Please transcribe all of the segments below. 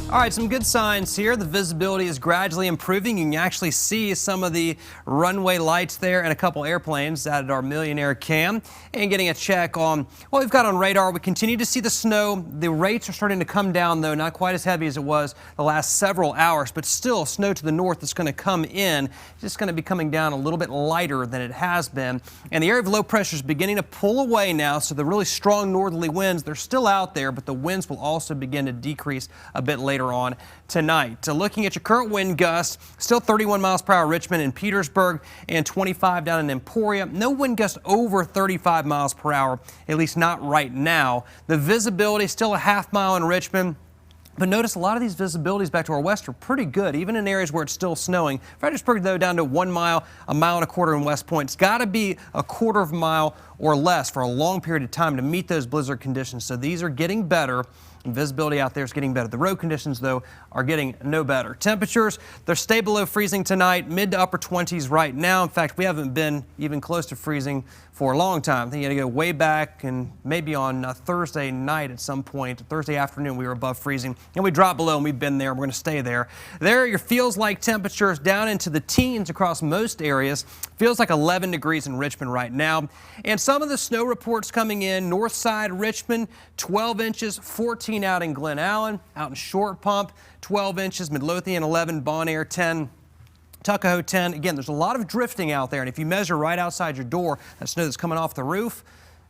All right, some good signs here. The visibility is gradually improving. You can actually see some of the runway lights there and a couple airplanes out at our Millionaire cam. And getting a check on what we've got on radar. We continue to see the snow. The rates are starting to come down, though, not quite as heavy as it was the last several hours, but still snow to the north that's going to come in. It's just going to be coming down a little bit lighter than it has been. And the area of low pressure is beginning to pull away now, so the really strong northerly winds, they're still out there, but the winds will also begin to decrease a bit later on tonight. Looking at your current wind gusts, still 31 miles per hour Richmond and Petersburg and 25 down in Emporia. No wind gust over 35 miles per hour, at least not right now. The visibility still a half mile in Richmond. But notice a lot of these visibilities back to our west are pretty good, even in areas where it's still snowing. Fredericksburg, though, down to 1 mile, a mile and a quarter in West Point. It's got to be a quarter of a mile or less for a long period of time to meet those blizzard conditions. So these are getting better. Visibility out there is getting better. The road conditions, though, are getting no better. Temperatures, they're stay below freezing tonight, mid to upper 20s right now. In fact, we haven't been even close to freezing for a long time. I think you got to go way back, and maybe on Thursday night at some point, Thursday afternoon, we were above freezing. And we dropped below, and we've been there. We're going to stay there. There, your feels-like temperatures down into the teens across most areas. Feels like 11 degrees in Richmond right now. And some of the snow reports coming in, north side Richmond, 12 inches, 14 out in Glen Allen, out in Short Pump, 12 inches, Midlothian 11, Bon Air 10, Tuckahoe 10. Again, there's a lot of drifting out there, and if you measure right outside your door, that snow that's coming off the roof,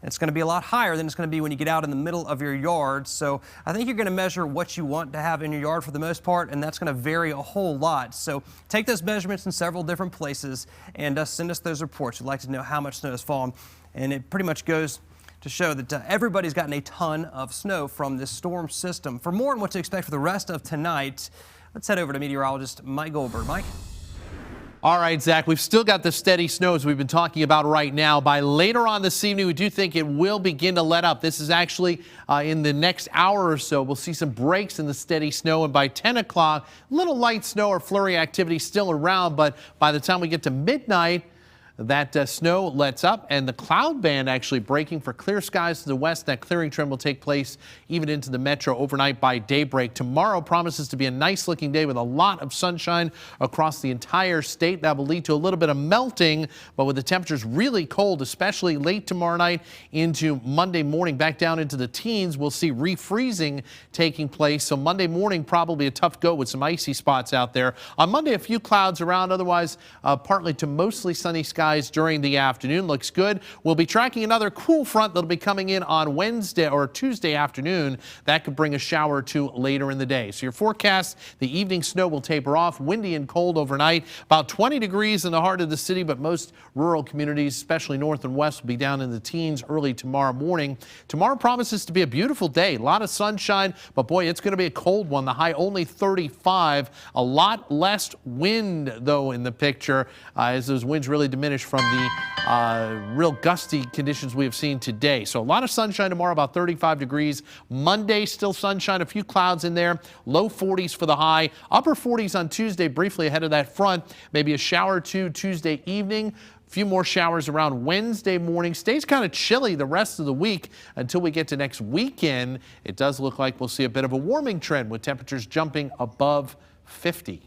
it's going to be a lot higher than it's going to be when you get out in the middle of your yard. So I think you're going to measure what you want to have in your yard for the most part, and that's going to vary a whole lot. So take those measurements in several different places and send us those reports. We'd like to know how much snow has fallen, and it pretty much goes to show that everybody's gotten a ton of snow from this storm system. For more on what to expect for the rest of tonight, let's head over to meteorologist Mike Goldberg. Mike? All right, Zach, we've still got the steady snows we've been talking about right now. By later on this evening, we do think it will begin to let up. This is actually in the next hour or so. We'll see some breaks in the steady snow, and by 10 o'clock, little light snow or flurry activity still around, but by the time we get to midnight, that snow lets up, and the cloud band actually breaking for clear skies to the west. That clearing trend will take place even into the metro overnight by daybreak. Tomorrow promises to be a nice looking day with a lot of sunshine across the entire state. That will lead to a little bit of melting, but with the temperatures really cold, especially late tomorrow night into Monday morning, back down into the teens, we'll see refreezing taking place. So Monday morning, probably a tough go with some icy spots out there. On Monday, a few clouds around, otherwise partly to mostly sunny skies during the afternoon. Looks good. We'll be tracking another cool front that'll be coming in on Wednesday or Tuesday afternoon. That could bring a shower or two later in the day. So your forecast, the evening snow will taper off, windy and cold overnight, about 20 degrees in the heart of the city, but most rural communities, especially north and west, will be down in the teens early tomorrow morning. Tomorrow promises to be a beautiful day. A lot of sunshine, but boy, it's going to be a cold one. The high only 35. A lot less wind, though, in the picture as those winds really diminish from the real gusty conditions we have seen today. So a lot of sunshine tomorrow, about 35 degrees. Monday, still sunshine, a few clouds in there. Low 40s for the high. Upper 40s on Tuesday, briefly ahead of that front. Maybe a shower or two Tuesday evening. A few more showers around Wednesday morning. Stays kind of chilly the rest of the week until we get to next weekend. It does look like we'll see a bit of a warming trend with temperatures jumping above 50.